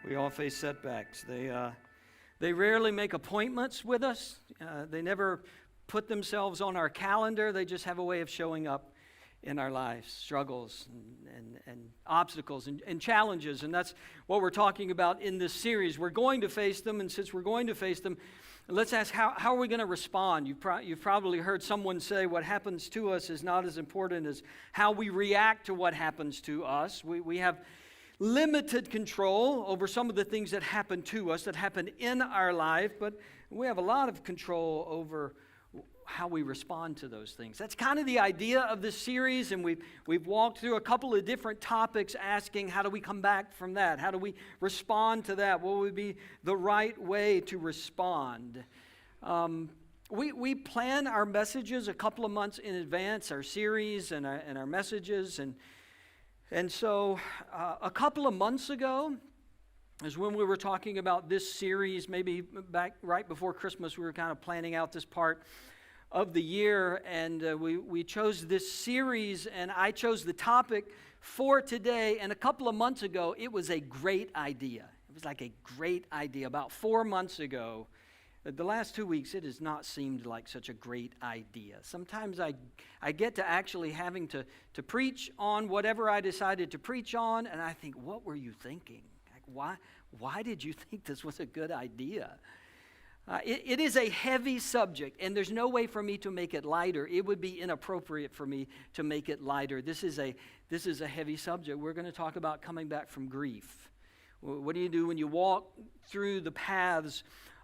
We all face setbacks. They rarely make appointments with us. They never put themselves on our calendar. They just have a way of showing up in our lives, struggles and obstacles and challenges. And that's what we're talking about in this series. We're going to face them, and since we're going to face them, let's ask, how are we going to respond? You've probably heard someone say what happens to us is not as important as how we react to what happens to us. We have limited control over some of the things that happen to us, that happen in our life, but we have a lot of control over how we respond to those things. That's kind of the idea of this series, and we've walked through a couple of different topics asking, how do we come back from that? How do we respond to that? What would be the right way to respond? We plan our messages a couple of months in advance, our series and our messages, and so a couple of months ago is when we were talking about this series. Maybe back right before Christmas, we were kind of planning out this part of the year, and we chose this series, and I chose the topic for today. And a couple of months ago, it was a great idea. It was like a great idea. About 4 months ago, the last 2 weeks, it has not seemed like such a great idea. Sometimes I get to actually having to preach on whatever I decided to preach on, and I think, what were you thinking? Like, why did you think this was a good idea? It is a heavy subject, and there's no way for me to make it lighter. It would be inappropriate for me to make it lighter. This is a heavy subject. We're going to talk about coming back from grief. What do you do when you walk through the paths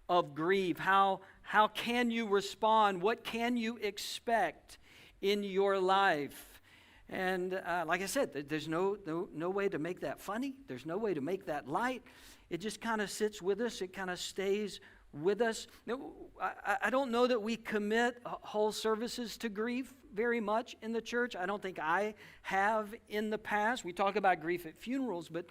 of grief? How can you respond? What can you expect in your life? And like I said, there's no way to make that funny. There's no way to make that light. It just kind of sits with us. It kind of stays with us. I don't know that we commit whole services to grief very much in the church. I don't think I have in the past. We talk about grief at funerals, but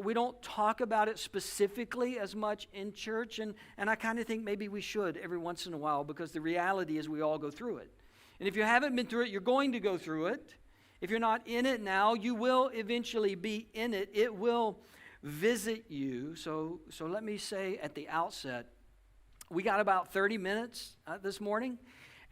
we don't talk about it specifically as much in church, and I kind of think maybe we should every once in a while, because the reality is we all go through it. And if you haven't been through it, you're going to go through it. If you're not in it now, you will eventually be in it. It will visit you. So let me say at the outset, we got about 30 minutes this morning,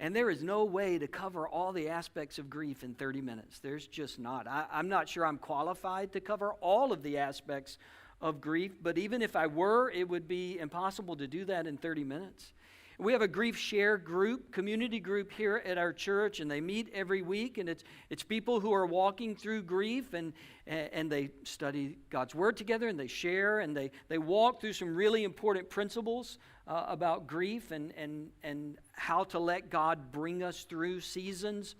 and there is no way to cover all the aspects of grief in 30 minutes. There's just not. I'm not sure I'm qualified to cover all of the aspects of grief, but even if I were, it would be impossible to do that in 30 minutes. We have a grief share group, community group here at our church, and they meet every week, and it's people who are walking through grief, and they study God's Word together, and they share, and they walk through some really important principles about grief and how to let God bring us through seasons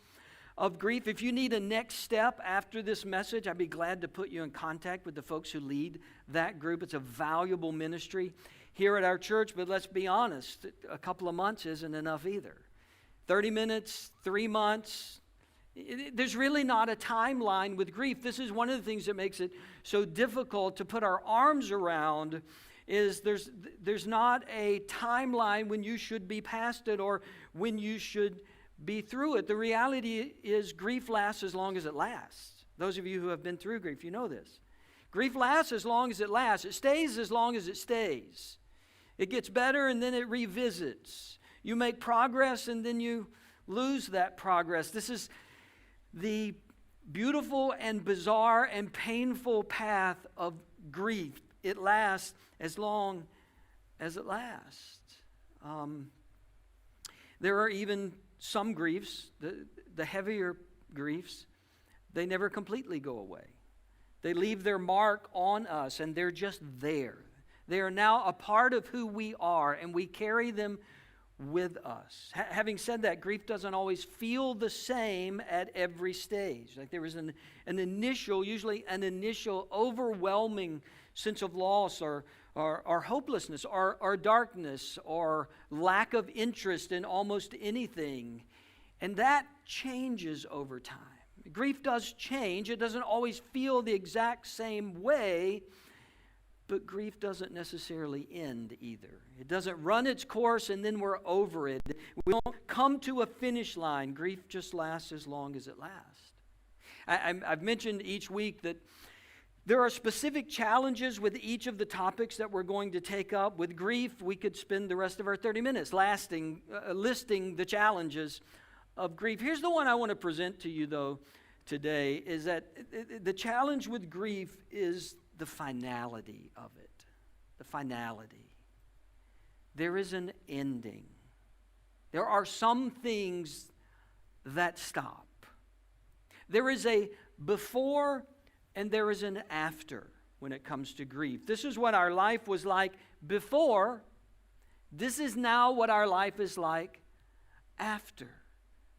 of grief. If you need a next step after this message, I'd be glad to put you in contact with the folks who lead that group. It's a valuable ministry here at our church, but let's be honest, a couple of months isn't enough either. 30 minutes, 3 months, there's really not a timeline with grief. This is one of the things that makes it so difficult to put our arms around, is there's not a timeline when you should be past it or when you should be through it. The reality is grief lasts as long as it lasts. Those of you who have been through grief, you know this. Grief lasts as long as it lasts. It stays as long as it stays. It gets better and then it revisits. You make progress and then you lose that progress. This is the beautiful and bizarre and painful path of grief. It lasts as long as it lasts. There are even some griefs, the heavier griefs, they never completely go away. They leave their mark on us, and they're just there. They are now a part of who we are, and we carry them with us. Having said that, grief doesn't always feel the same at every stage. Like there is an initial, usually an initial overwhelming sense of loss or hopelessness or darkness or lack of interest in almost anything. And that changes over time. Grief does change. It doesn't always feel the exact same way, but grief doesn't necessarily end either. It doesn't run its course and then we're over it. We don't come to a finish line. Grief just lasts as long as it lasts. I've mentioned each week that There are specific challenges with each of the topics that we're going to take up. With grief, we could spend the rest of our 30 minutes listing the challenges of grief. Here's the one I want to present to you, though, today, is that the challenge with grief is the finality of it. The finality. There is an ending. There are some things that stop. There is a before and there is an after when it comes to grief. This is what our life was like before. This is now what our life is like after.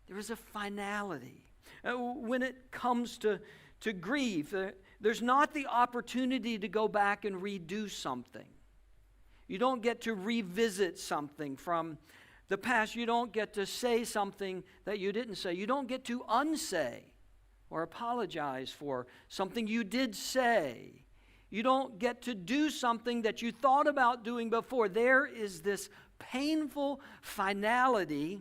There is a finality. When it comes to grief, there's not the opportunity to go back and redo something. You don't get to revisit something from the past. You don't get to say something that you didn't say. You don't get to unsay or apologize for something you did say. You don't get to do something that you thought about doing before. There is this painful finality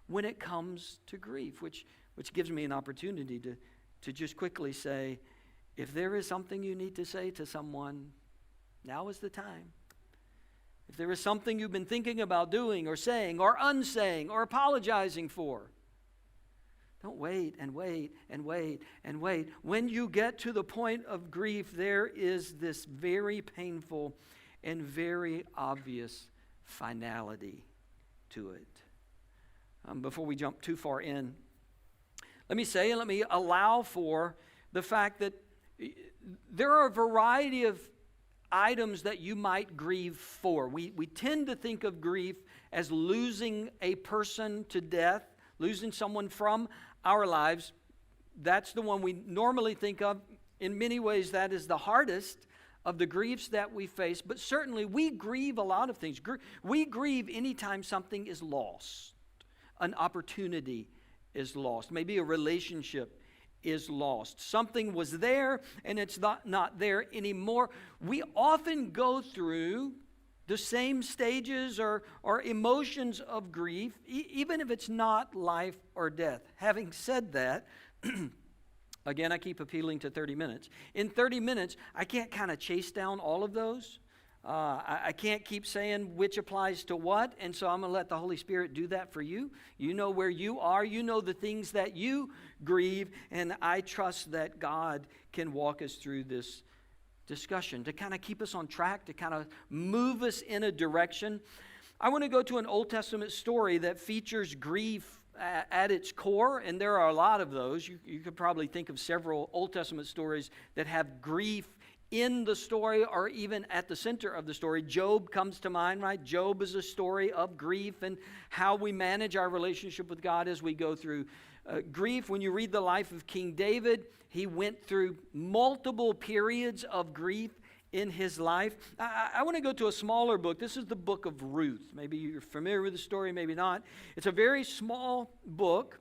when it comes to grief, which gives me an opportunity to just quickly say, if there is something you need to say to someone, now is the time. If there is something you've been thinking about doing or saying or unsaying or apologizing for, don't wait and wait and wait and wait. When you get to the point of grief, there is this very painful and very obvious finality to it. Before we jump too far in, let me allow for the fact that there are a variety of items that you might grieve for. We tend to think of grief as losing a person to death, losing someone from our lives. That's the one we normally think of. In many ways, that is the hardest of the griefs that we face. But certainly, we grieve a lot of things. We grieve anytime something is lost. An opportunity is lost. Maybe a relationship is lost. Something was there and it's not there anymore. We often go through the same stages or emotions of grief, even if it's not life or death. Having said that, again, I keep appealing to 30 minutes. In 30 minutes, I can't kind of chase down all of those. I can't keep saying which applies to what, and so I'm going to let the Holy Spirit do that for you. You know where you are. You know the things that you grieve, and I trust that God can walk us through this discussion to kind of keep us on track, to kind of move us in a direction. I want to go to an Old Testament story that features grief at its core, and there are a lot of those. You could probably think of several Old Testament stories that have grief in the story or even at the center of the story. Job comes to mind, right? Job is a story of grief and how we manage our relationship with God as we go through grief. When you read the life of King David, he went through multiple periods of grief in his life. I want to go to a smaller book. This is the book of Ruth. Maybe you're familiar with the story, maybe not. It's a very small book,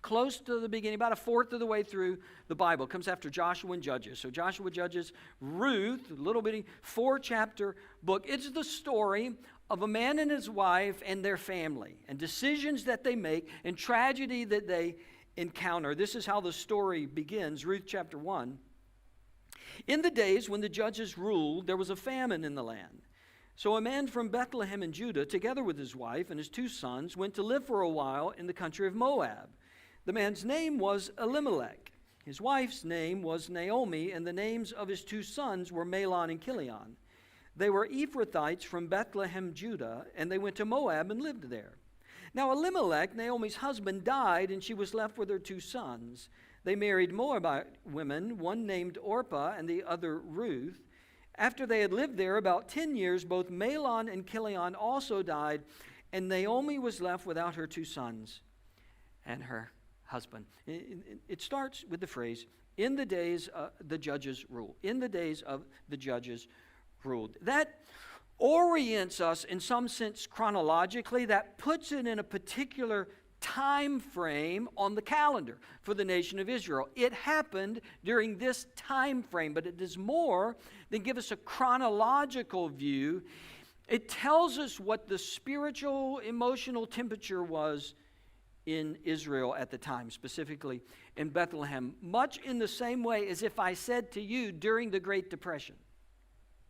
close to the beginning, about a fourth of the way through the Bible. It comes after Joshua and Judges. So Joshua, Judges, Ruth, a little bitty 4-chapter book. It's the story of a man and his wife and their family and decisions that they make and tragedy that they encounter. This is how the story begins, Ruth chapter 1. In the days when the judges ruled, there was a famine in the land. So a man from Bethlehem in Judah, together with his wife and his 2 sons, went to live for a while in the country of Moab. The man's name was Elimelech. His wife's name was Naomi, and the names of his 2 sons were Mahlon and Chilion. They were Ephrathites from Bethlehem, Judah, and they went to Moab and lived there. Now Elimelech, Naomi's husband, died, and she was left with her 2 sons. They married Moabite women, one named Orpah and the other Ruth. After they had lived there about 10 years, both Mahlon and Chilion also died, and Naomi was left without her 2 sons and her husband. It starts with the phrase, in the days the judges ruled. In the days of the judges ruled. That orients us in some sense chronologically. That puts it in a particular time frame on the calendar for the nation of Israel. It happened during this time frame, but it does more than give us a chronological view. It tells us what the spiritual, emotional temperature was in Israel at the time, specifically in Bethlehem, much in the same way as if I said to you during the Great Depression.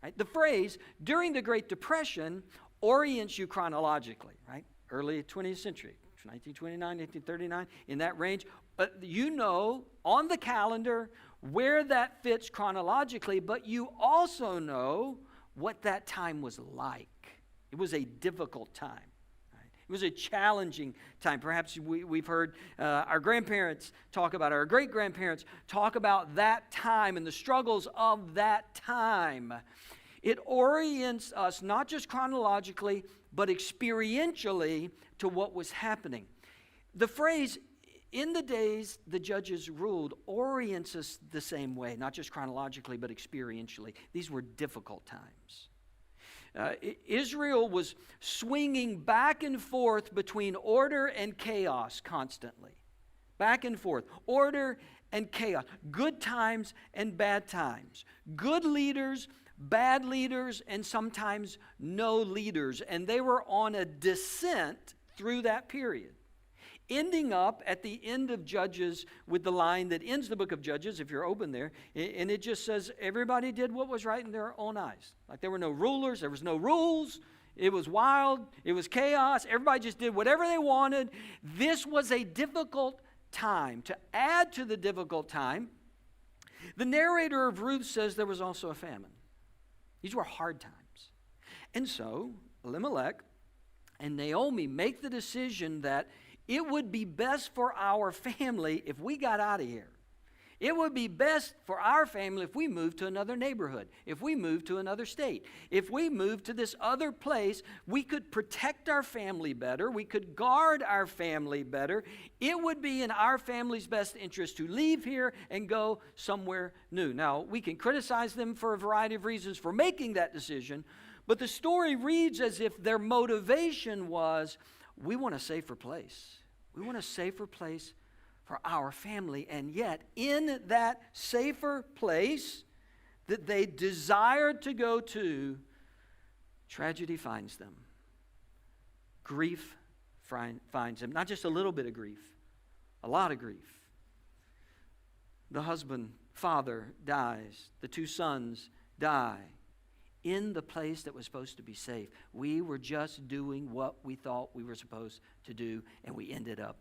Right? The phrase during the Great Depression orients you chronologically, right? Early 20th century, 1929, 1939, in that range. You know on the calendar where that fits chronologically, but you also know what that time was like. It was a difficult time. It was a challenging time. Perhaps we've heard our grandparents talk about, our great-grandparents talk about that time and the struggles of that time. It orients us not just chronologically, but experientially to what was happening. The phrase, in the days the judges ruled, orients us the same way, not just chronologically, but experientially. These were difficult times. Israel was swinging back and forth between order and chaos constantly. Back and forth. Order and chaos. Good times and bad times. Good leaders, bad leaders, and sometimes no leaders. And they were on a descent through that period. Ending up at the end of Judges with the line that ends the book of Judges, if you're open there, and it just says everybody did what was right in their own eyes. Like there were no rulers, there was no rules, it was wild, it was chaos, everybody just did whatever they wanted. This was a difficult time. To add to the difficult time, the narrator of Ruth says there was also a famine. These were hard times. And so Elimelech and Naomi make the decision that it would be best for our family if we got out of here. It would be best for our family if we moved to another neighborhood, if we moved to another state. If we moved to this other place, we could protect our family better. We could guard our family better. It would be in our family's best interest to leave here and go somewhere new. Now, we can criticize them for a variety of reasons for making that decision, but the story reads as if their motivation was, we want a safer place. We want a safer place for our family. And yet, in that safer place that they desired to go to, tragedy finds them. Grief finds them. Not just a little bit of grief, a lot of grief. The husband, father, dies. The two sons die. In the place that was supposed to be safe. We were just doing what we thought we were supposed to do, and we ended up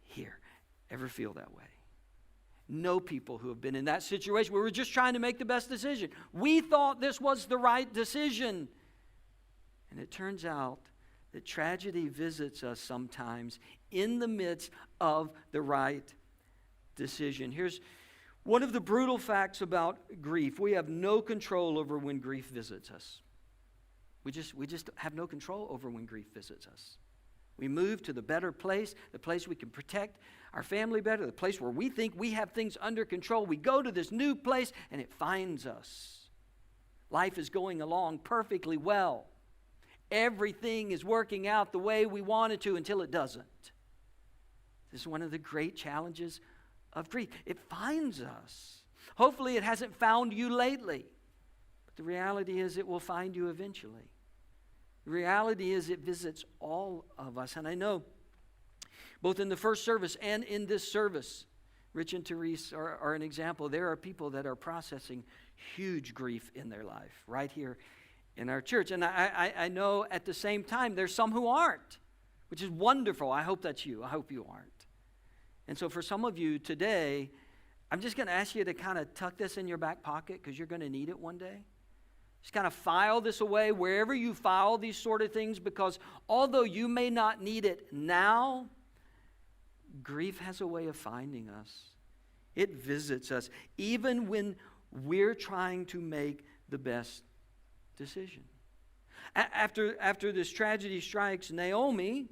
here. Ever feel that way? Know people who have been in that situation where we're just trying to make the best decision. We thought this was the right decision. And it turns out that tragedy visits us sometimes in the midst of the right decision. Here's one of the brutal facts about grief. We have no control over when grief visits us. We just have no control over when grief visits us. We move to the better place, the place we can protect our family better, the place where we think we have things under control. We go to this new place and it finds us. Life is going along perfectly well. Everything is working out the way we want it to until it doesn't. This is one of the great challenges of grief. It finds us. Hopefully it hasn't found you lately. But the reality is it will find you eventually. The reality is it visits all of us. And I know both in the first service and in this service, Rich and Therese are an example. There are people that are processing huge grief in their life right here in our church. And I know at the same time there's some who aren't, which is wonderful. I hope that's you. I hope you aren't. And so for some of you today, I'm just going to ask you to kind of tuck this in your back pocket because you're going to need it one day. Just kind of file this away wherever you file these sort of things, because although you may not need it now, grief has a way of finding us. It visits us even when we're trying to make the best decision. After this tragedy strikes, Naomi,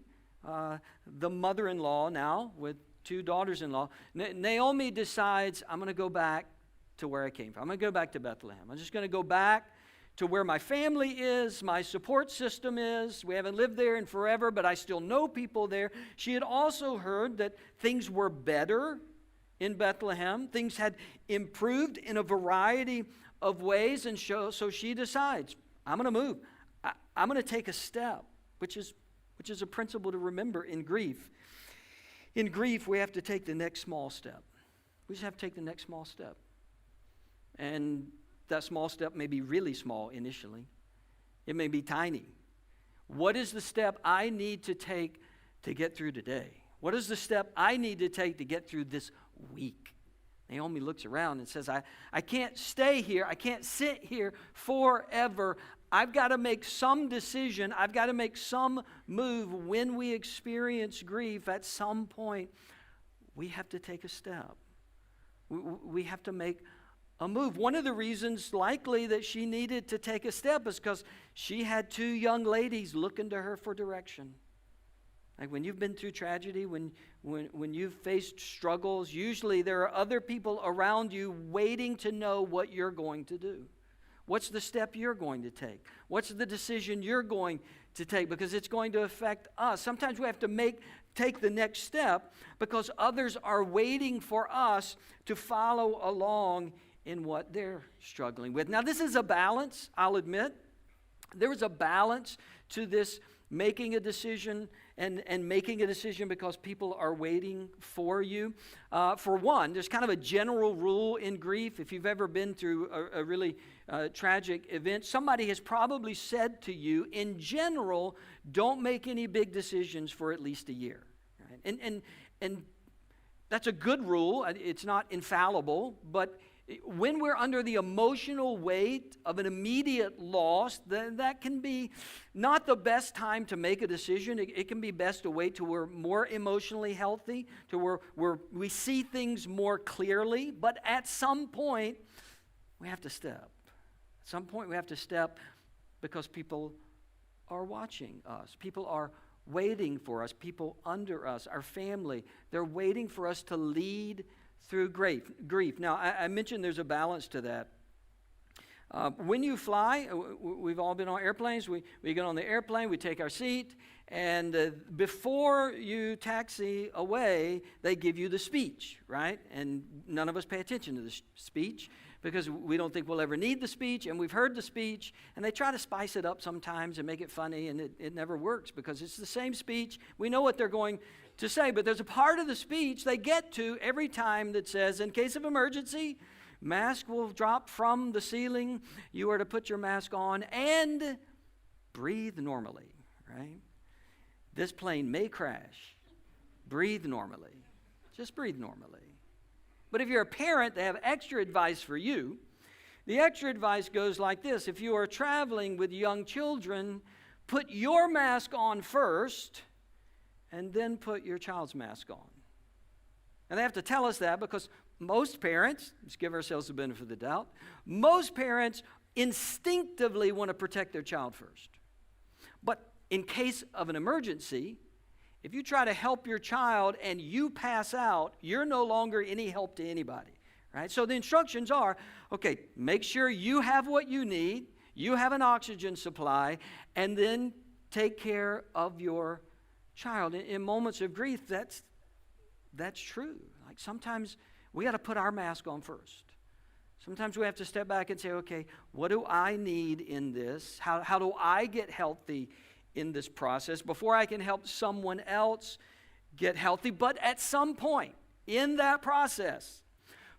the mother-in-law now with two daughters-in-law, Naomi decides, I'm going to go back to where I came from. I'm going to go back to Bethlehem. I'm just going to go back to where my family is, my support system is. We haven't lived there in forever, but I still know people there. She had also heard that things were better in Bethlehem. Things had improved in a variety of ways, and so she decides, I'm going to move. I'm going to take a step, which is a principle to remember in grief. In grief, we have to take the next small step. We just have to take the next small step. And that small step may be really small initially. It may be tiny. What is the step I need to take to get through today? What is the step I need to take to get through this week? Naomi looks around and says, I can't stay here. I can't sit here forever. I've got to make some decision. I've got to make some move. When we experience grief, at some point, we have to take a step. We have to make a move. One of the reasons likely that she needed to take a step is because she had two young ladies looking to her for direction. Like when you've been through tragedy, when you've faced struggles, usually there are other people around you waiting to know what you're going to do. What's the step you're going to take? What's the decision you're going to take? Because it's going to affect us. Sometimes we have to take the next step because others are waiting for us to follow along in what they're struggling with. Now, this is a balance, I'll admit. There is a balance to this making a decision and making a decision because people are waiting for you. For one, there's kind of a general rule in grief. If you've ever been through a really tragic event, somebody has probably said to you, in general, don't make any big decisions for at least a year. Right? And that's a good rule. It's not infallible, but when we're under the emotional weight of an immediate loss, then that can be not the best time to make a decision. It can be best to wait till we're more emotionally healthy, till where we see things more clearly. But at some point, we have to step. At some point, we have to step because people are watching us. People are waiting for us. People under us, our family, they're waiting for us to lead through grief. Now, I mentioned there's a balance to that. When you fly, we've all been on airplanes. We get on the airplane, we take our seat, and before you taxi away, they give you the speech, right? And none of us pay attention to the speech because we don't think we'll ever need the speech, and we've heard the speech, and they try to spice it up sometimes and make it funny, and it never works because it's the same speech. We know what they're going to say, but there's a part of the speech they get to every time that says, in case of emergency, mask will drop from the ceiling, you are to put your mask on and breathe normally, right? This plane may crash. Breathe normally. Just breathe normally. But if you're a parent, they have extra advice for you. The extra advice goes like this. If you are traveling with young children, put your mask on first and then put your child's mask on. And they have to tell us that because most parents, let's give ourselves the benefit of the doubt, most parents instinctively want to protect their child first. But in case of an emergency, if you try to help your child and you pass out, you're no longer any help to anybody, right? So the instructions are, okay, make sure you have what you need, you have an oxygen supply, and then take care of your child. In moments of grief, that's true. Like sometimes we got to put our mask on first. Sometimes we have to step back and say, okay, what do I need in this? How do I get healthy in this process before I can help someone else get healthy? But at some point in that process,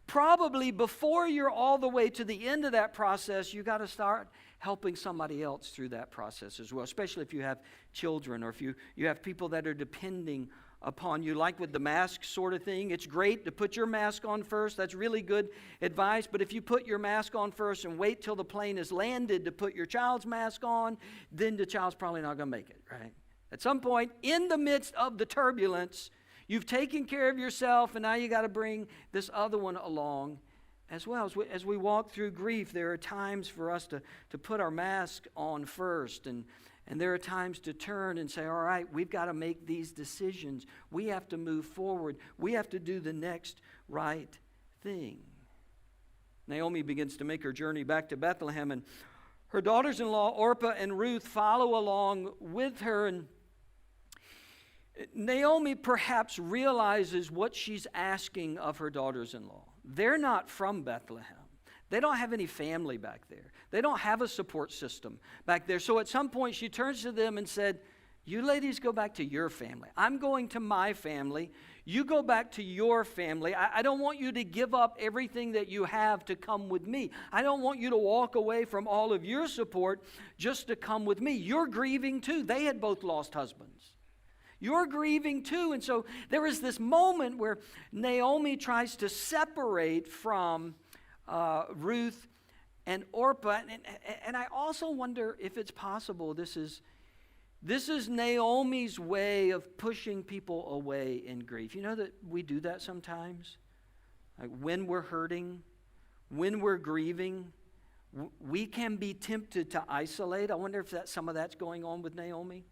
probably before you're all the way to the end of that process, you got to start helping somebody else through that process as well, especially if you have children or if you have people that are depending upon you, like with the mask sort of thing. It's great to put your mask on first. That's really good advice. But if you put your mask on first and wait till the plane is landed to put your child's mask on, then the child's probably not going to make it, right? At some point, in the midst of the turbulence, you've taken care of yourself, and now you got to bring this other one along as well. As we walk through grief, there are times for us to put our mask on first, and there are times to turn and say, all right, we've got to make these decisions. We have to move forward. We have to do the next right thing. Naomi begins to make her journey back to Bethlehem, and her daughters-in-law, Orpah and Ruth, follow along with her. And Naomi perhaps realizes what she's asking of her daughters-in-law. They're not from Bethlehem. They don't have any family back there. They don't have a support system back there. So at some point she turns to them and said, You ladies go back to your family. I'm going to my family. You go back to your family. I don't want you to give up everything that you have to come with me. I don't want you to walk away from all of your support just to come with me. You're grieving too. They had both lost husbands. You're grieving too. And so there is this moment where Naomi tries to separate from Ruth and Orpah. And I also wonder if it's possible this is Naomi's way of pushing people away in grief. You know that we do that sometimes? Like when we're hurting, when we're grieving, we can be tempted to isolate. I wonder if some of that's going on with Naomi.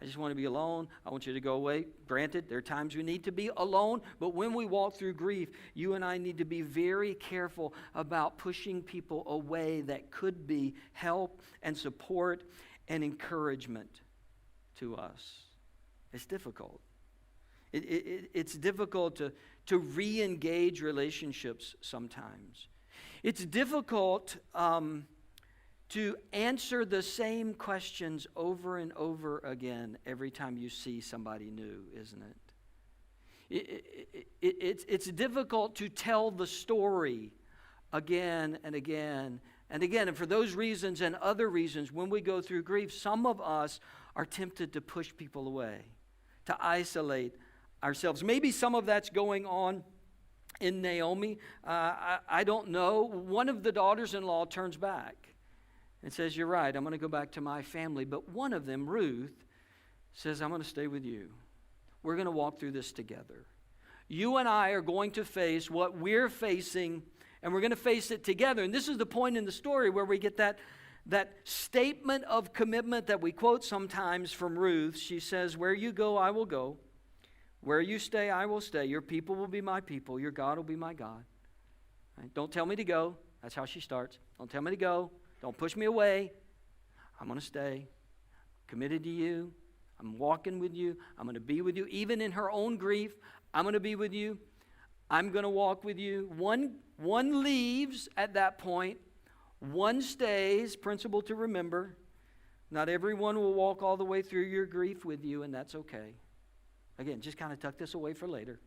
I just want to be alone. I want you to go away. Granted, there are times we need to be alone, but when we walk through grief, you and I need to be very careful about pushing people away that could be help and support and encouragement to us. It's difficult. It's difficult to re-engage relationships sometimes. It's difficult to answer the same questions over and over again every time you see somebody new, isn't it? It's difficult to tell the story again and again and again. And for those reasons and other reasons, when we go through grief, some of us are tempted to push people away, to isolate ourselves. Maybe some of that's going on in Naomi. I don't know. One of the daughters-in-law turns back and says, you're right, I'm going to go back to my family. But one of them, Ruth, says, I'm going to stay with you. We're going to walk through this together. You and I are going to face what we're facing, and we're going to face it together. And this is the point in the story where we get that statement of commitment that we quote sometimes from Ruth. She says, where you go, I will go. Where you stay, I will stay. Your people will be my people. Your God will be my God. Right? Don't tell me to go. That's how she starts. Don't tell me to go. Don't push me away. I'm going to stay. Committed to you. I'm walking with you. I'm going to be with you. Even in her own grief, I'm going to be with you. I'm going to walk with you. One leaves at that point. One stays. Principle to remember. Not everyone will walk all the way through your grief with you, and that's okay. Again, just kind of tuck this away for later.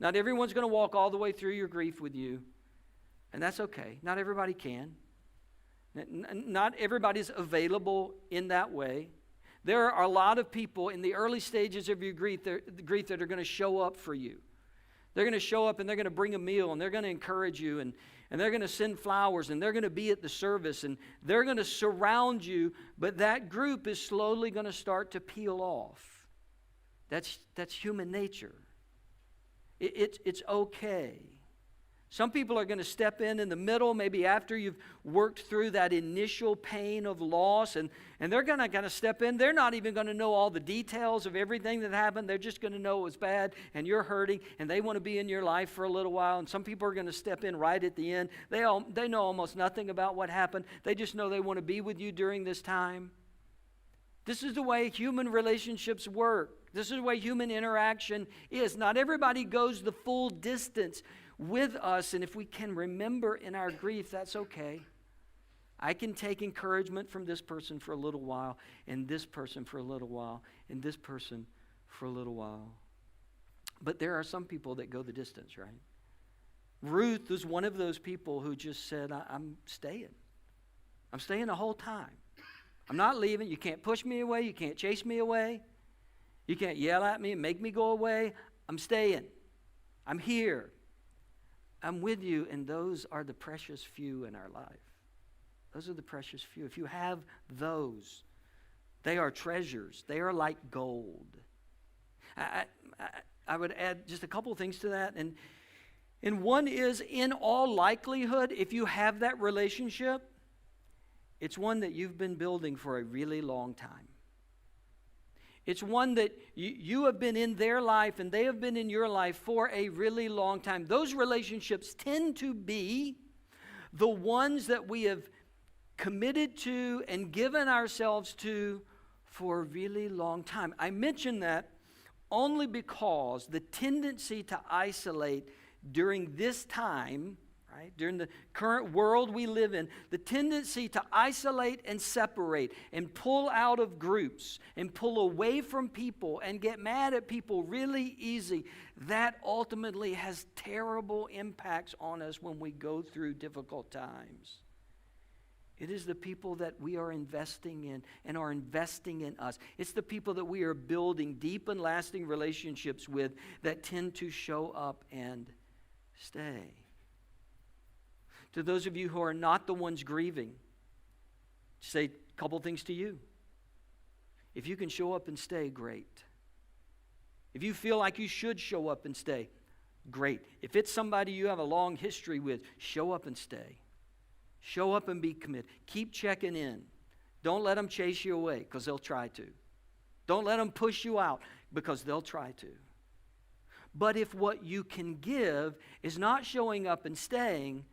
Not everyone's going to walk all the way through your grief with you, and that's okay. Not everybody can. Not everybody's available in that way. There are a lot of people in the early stages of your grief that are going to show up for you. They're going to show up and they're going to bring a meal and they're going to encourage you and they're going to send flowers and they're going to be at the service and they're going to surround you, but that group is slowly going to start to peel off. That's human nature. It's okay. Some people are going to step in the middle, maybe after you've worked through that initial pain of loss, and they're going to step in. They're not even going to know all the details of everything that happened. They're just going to know it was bad, and you're hurting, and they want to be in your life for a little while. And some people are going to step in right at the end. They know almost nothing about what happened. They just know they want to be with you during this time. This is the way human relationships work. This is the way human interaction is. Not everybody goes the full distance with us, and if we can remember in our grief, that's okay. I can take encouragement from this person for a little while, and this person for a little while, and this person for a little while. But there are some people that go the distance, right? Ruth was one of those people who just said, I'm staying. I'm staying the whole time. I'm not leaving. You can't push me away. You can't chase me away. You can't yell at me and make me go away. I'm staying. I'm here. I'm with you, and those are the precious few in our life. Those are the precious few. If you have those, they are treasures. They are like gold. I would add just a couple things to that, and one is, in all likelihood, if you have that relationship, it's one that you've been building for a really long time. It's one that you have been in their life and they have been in your life for a really long time. Those relationships tend to be the ones that we have committed to and given ourselves to for a really long time. I mention that only because the tendency to isolate during this time, right? During the current world we live in, the tendency to isolate and separate and pull out of groups and pull away from people and get mad at people really easy, that ultimately has terrible impacts on us when we go through difficult times. It is the people that we are investing in and are investing in us. It's the people that we are building deep and lasting relationships with that tend to show up and stay. To those of you who are not the ones grieving, say a couple things to you. If you can show up and stay, great. If you feel like you should show up and stay, great. If it's somebody you have a long history with, show up and stay. Show up and be committed. Keep checking in. Don't let them chase you away, because they'll try to. Don't let them push you out, because they'll try to. But if what you can give is not showing up and staying,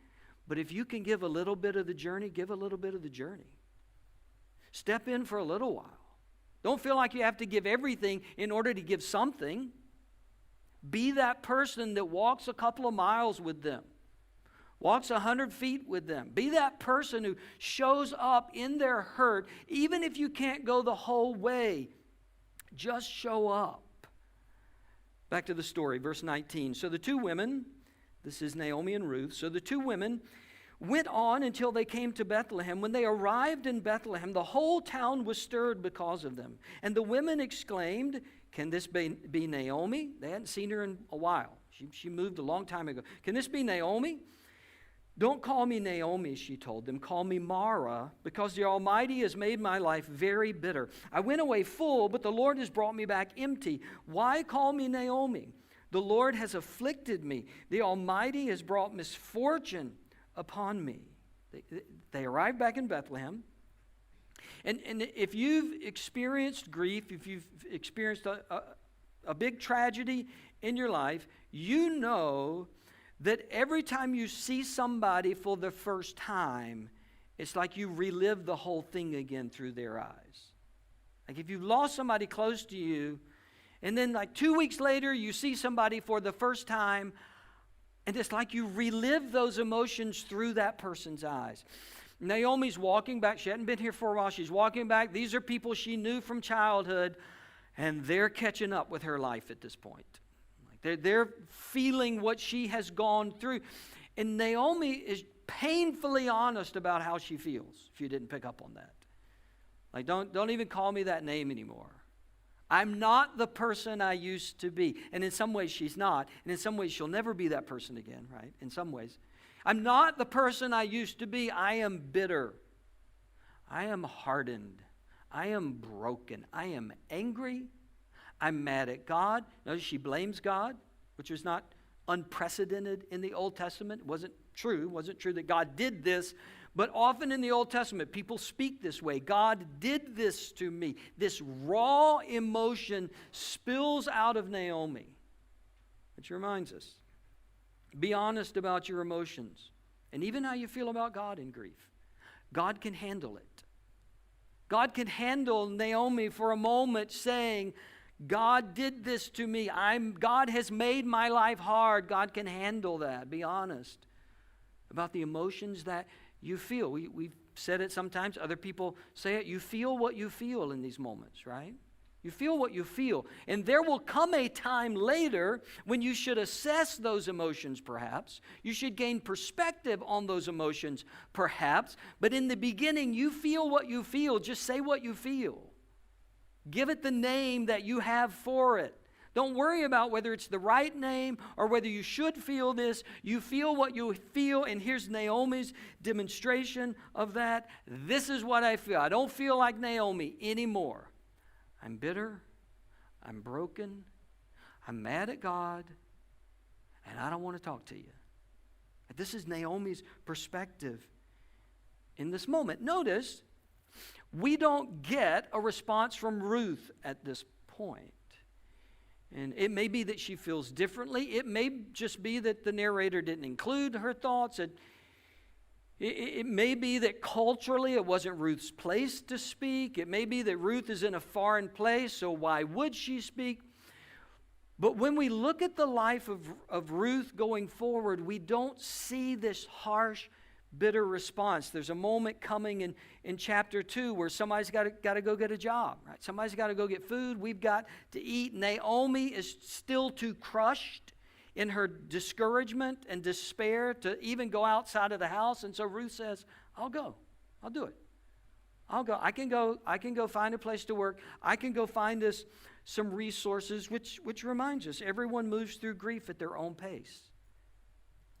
but if you can give a little bit of the journey, give a little bit of the journey. Step in for a little while. Don't feel like you have to give everything in order to give something. Be that person that walks a couple of miles with them. Walks 100 feet with them. Be that person who shows up in their hurt, even if you can't go the whole way. Just show up. Back to the story, verse 19. So the two women, this is Naomi and Ruth, so the two women went on until they came to Bethlehem. When they arrived in Bethlehem, the whole town was stirred because of them. And the women exclaimed, "Can this be Naomi?" They hadn't seen her in a while. She moved a long time ago. "Can this be Naomi?" "Don't call me Naomi," she told them. "Call me Mara, because the Almighty has made my life very bitter. I went away full, but the Lord has brought me back empty. Why call me Naomi? The Lord has afflicted me. The Almighty has brought misfortune upon me." They arrived back in Bethlehem. And if you've experienced grief, if you've experienced a big tragedy in your life, you know that every time you see somebody for the first time, it's like you relive the whole thing again through their eyes. Like if you've lost somebody close to you, and then like 2 weeks later you see somebody for the first time, and it's like you relive those emotions through that person's eyes. Naomi's walking back. She hadn't been here for a while. She's walking back. These are people she knew from childhood, and they're catching up with her life at this point. They're feeling what she has gone through. And Naomi is painfully honest about how she feels, if you didn't pick up on that. Like, don't even call me that name anymore. I'm not the person I used to be. And in some ways she's not. And in some ways she'll never be that person again, right? In some ways. I'm not the person I used to be. I am bitter. I am hardened. I am broken. I am angry. I'm mad at God. Notice she blames God, which was not unprecedented in the Old Testament. It wasn't true. It wasn't true that God did this. But often in the Old Testament, people speak this way. God did this to me. This raw emotion spills out of Naomi. Which reminds us, be honest about your emotions. And even how you feel about God in grief. God can handle it. God can handle Naomi for a moment saying, God did this to me. God has made my life hard. God can handle that. Be honest about the emotions that you feel. We've said it sometimes. Other people say it. You feel what you feel in these moments, right? You feel what you feel. And there will come a time later when you should assess those emotions, perhaps. You should gain perspective on those emotions, perhaps. But in the beginning, you feel what you feel. Just say what you feel. Give it the name that you have for it. Don't worry about whether it's the right name or whether you should feel this. You feel what you feel, and here's Naomi's demonstration of that. This is what I feel. I don't feel like Naomi anymore. I'm bitter. I'm broken. I'm mad at God, and I don't want to talk to you. This is Naomi's perspective in this moment. Notice, we don't get a response from Ruth at this point. And it may be that she feels differently. It may just be that the narrator didn't include her thoughts. It may be that culturally it wasn't Ruth's place to speak. It may be that Ruth is in a foreign place, so why would she speak? But when we look at the life of Ruth going forward, we don't see this harsh, bitter response. There's a moment coming in chapter 2 where somebody's got to go get a job, right? Somebody's got to go get food. We've got to eat. Naomi is still too crushed in her discouragement and despair to even go outside of the house. And so Ruth says, I'll go. I'll do it. I'll go. I can go find a place to work. I can go find us some resources, which reminds us, everyone moves through grief at their own pace.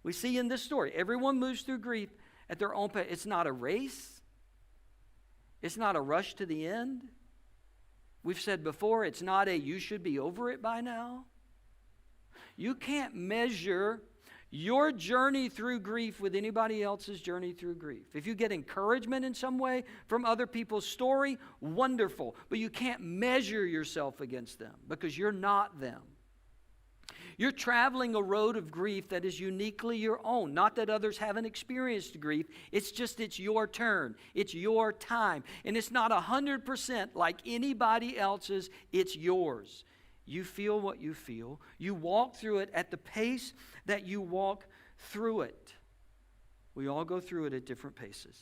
We see in this story, everyone moves through grief at their own pace. It's not a race. It's not a rush to the end. We've said before, it's not a you should be over it by now. You can't measure your journey through grief with anybody else's journey through grief. If you get encouragement in some way from other people's story, wonderful. But you can't measure yourself against them because you're not them. You're traveling a road of grief that is uniquely your own. Not that others haven't experienced grief. It's just it's your turn. It's your time. And it's not 100% like anybody else's. It's yours. You feel what you feel. You walk through it at the pace that you walk through it. We all go through it at different paces.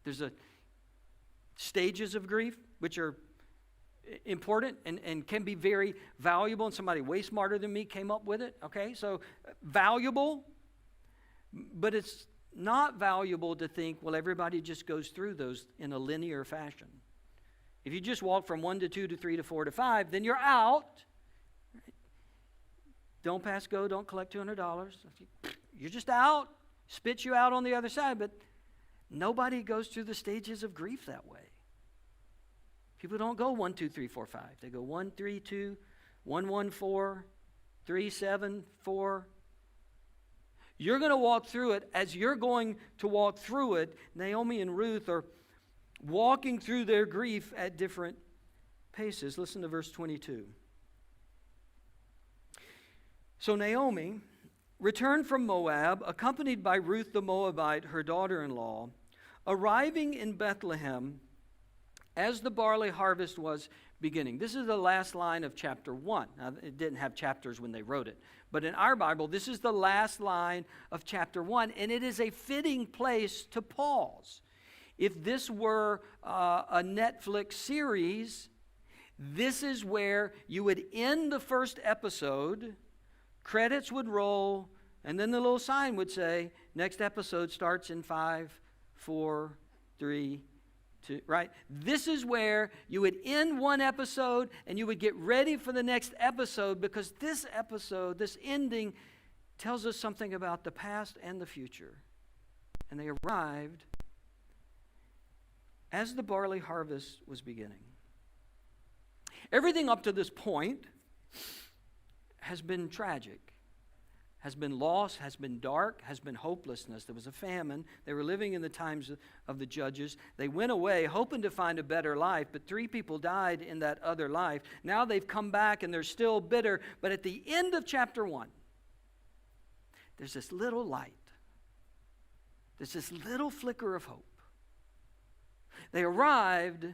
There's stages of grief, which are important and can be very valuable. And somebody way smarter than me came up with it. Okay, so valuable, but it's not valuable to think, well, everybody just goes through those in a linear fashion. If you just walk from 1 to 2 to 3 to 4 to 5, then you're out. Don't pass go, don't collect $200. You're just out. Spit you out on the other side. But nobody goes through the stages of grief that way. People don't go 1, 2, 3, 4, 5. They go 1, 3, 2, 1, 1, 4, 3, 7, 4. You're going to walk through it. As you're going to walk through it, Naomi and Ruth are walking through their grief at different paces. Listen to verse 22. So Naomi returned from Moab, accompanied by Ruth the Moabite, her daughter-in-law, arriving in Bethlehem as the barley harvest was beginning. This is the last line of chapter 1. Now, it didn't have chapters when they wrote it. But in our Bible, this is the last line of chapter 1, and it is a fitting place to pause. If this were a Netflix series, this is where you would end the first episode, credits would roll, and then the little sign would say, next episode starts in 5, 4, 3, 2, right? This is where you would end one episode and you would get ready for the next episode, because this episode, this ending, tells us something about the past and the future. And they arrived as the barley harvest was beginning. Everything up to this point has been tragic, has been loss, has been dark, has been hopelessness. There was a famine. They were living in the times of the judges. They went away hoping to find a better life, but 3 people died in that other life. Now they've come back and they're still bitter. But at the end of chapter 1, there's this little light. There's this little flicker of hope. They arrived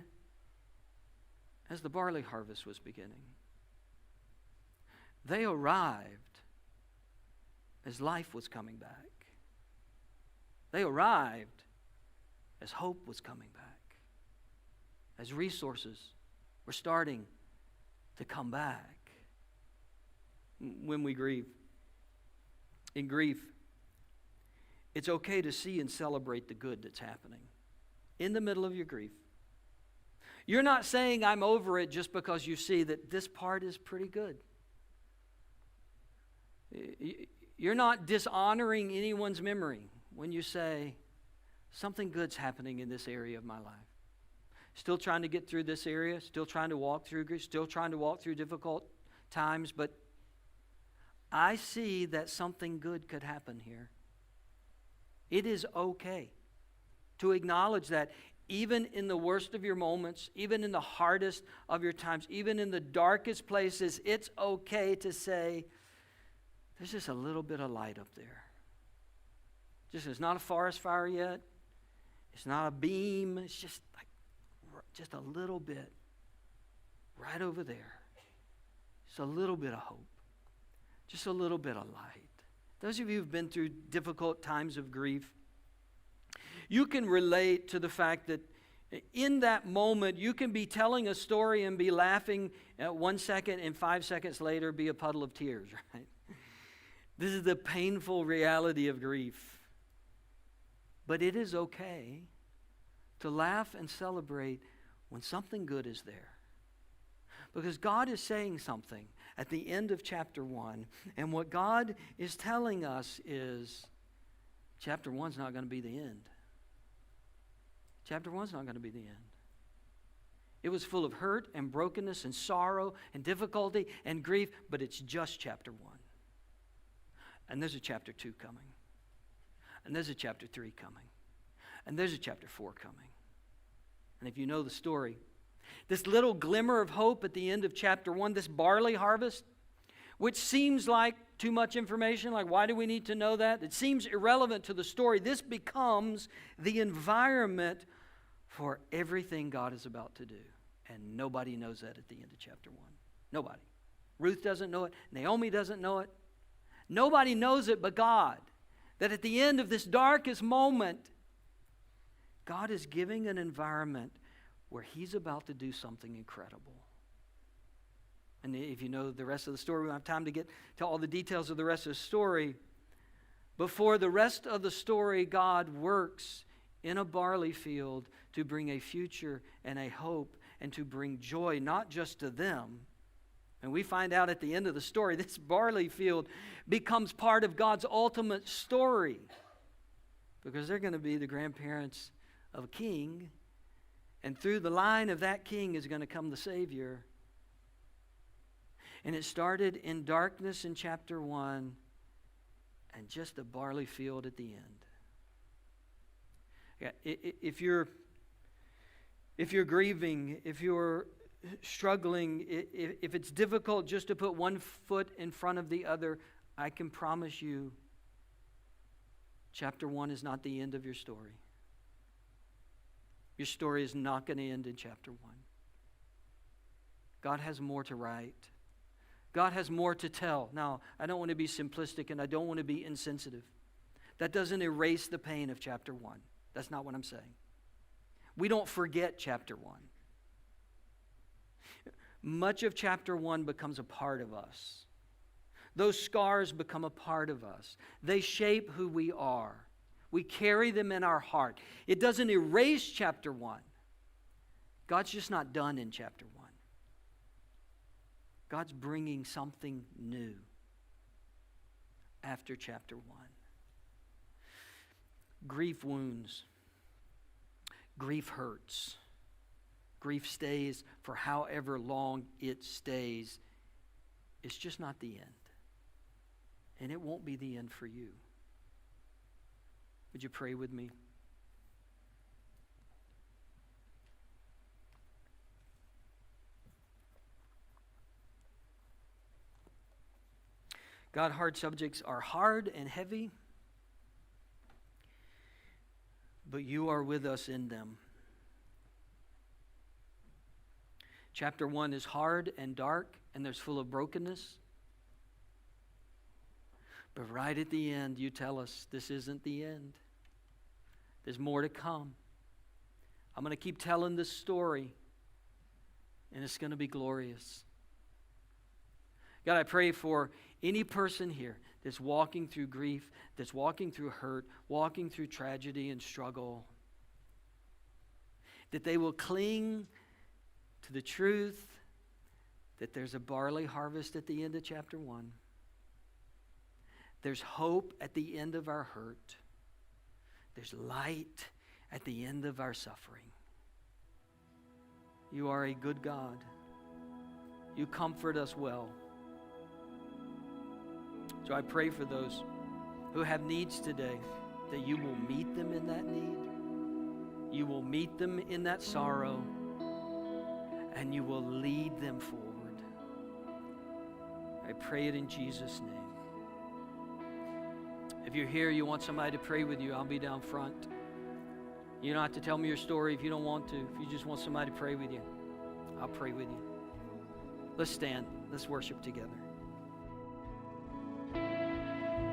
as the barley harvest was beginning. They arrived as life was coming back. They arrived as hope was coming back, as resources were starting to come back. When we grieve, in grief, it's okay to see and celebrate the good that's happening in the middle of your grief. You're not saying I'm over it just because you see that this part is pretty good. You're not dishonoring anyone's memory when you say something good's happening in this area of my life. Still trying to get through this area, still trying to walk through grief, still trying to walk through difficult times, but I see that something good could happen here. It is okay to acknowledge that even in the worst of your moments, even in the hardest of your times, even in the darkest places, it's okay to say, there's just a little bit of light up there. It's not a forest fire yet. It's not a beam. It's just a little bit right over there. Just a little bit of hope. just a little bit of light. Those of you who've been through difficult times of grief, you can relate to the fact that in that moment, you can be telling a story and be laughing at 1 second, and 5 seconds later be a puddle of tears, right? This is the painful reality of grief. But it is okay to laugh and celebrate when something good is there. Because God is saying something at the end of chapter 1. And what God is telling us is chapter 1's not going to be the end. Chapter 1's not going to be the end. It was full of hurt and brokenness and sorrow and difficulty and grief, but it's just chapter 1. And there's a chapter 2 coming. And there's a chapter 3 coming. And there's a chapter 4 coming. And if you know the story, this little glimmer of hope at the end of chapter 1, this barley harvest, which seems like too much information, like why do we need to know that? It seems irrelevant to the story. This becomes the environment for everything God is about to do. And nobody knows that at the end of chapter 1. Nobody. Ruth doesn't know it. Naomi doesn't know it. Nobody knows it but God. That at the end of this darkest moment, God is giving an environment where He's about to do something incredible. And if you know the rest of the story, we don't have time to get to all the details of the rest of the story. But for the rest of the story, God works in a barley field to bring a future and a hope and to bring joy, not just to them. And we find out at the end of the story, this barley field becomes part of God's ultimate story. Because they're going to be the grandparents of a king. And through the line of that king is going to come the Savior. And it started in darkness in chapter 1 and just a barley field at the end. Yeah, if you're grieving, if you're struggling, if it's difficult just to put one foot in front of the other, I can promise you chapter 1 is not the end of your story. Your story is not going to end in chapter 1. God has more to write. God has more to tell. Now, I don't want to be simplistic and I don't want to be insensitive. That doesn't erase the pain of chapter 1. That's not what I'm saying. We don't forget chapter 1. Much of chapter 1 becomes a part of us. Those scars become a part of us. They shape who we are. We carry them in our heart. It doesn't erase chapter 1. God's just not done in chapter 1. God's bringing something new after chapter 1. Grief wounds. Grief hurts. Grief stays for however long it stays. It's just not the end. And it won't be the end for you. Would you pray with me? God, hard subjects are hard and heavy, but you are with us in them. Chapter 1 is hard and dark, and there's full of brokenness. But right at the end, you tell us this isn't the end. There's more to come. I'm going to keep telling this story, and it's going to be glorious. God, I pray for any person here that's walking through grief, that's walking through hurt, walking through tragedy and struggle, that they will cling to the truth that there's a barley harvest at the end of chapter 1. There's hope at the end of our hurt. There's light at the end of our suffering. You are a good God. You comfort us well. So I pray for those who have needs today, that you will meet them in that need. You will meet them in that sorrow, and you will lead them forward. I pray it in Jesus' name. If you're here, you want somebody to pray with you, I'll be down front. You don't have to tell me your story if you don't want to. If you just want somebody to pray with you, I'll pray with you. Let's stand. Let's worship together.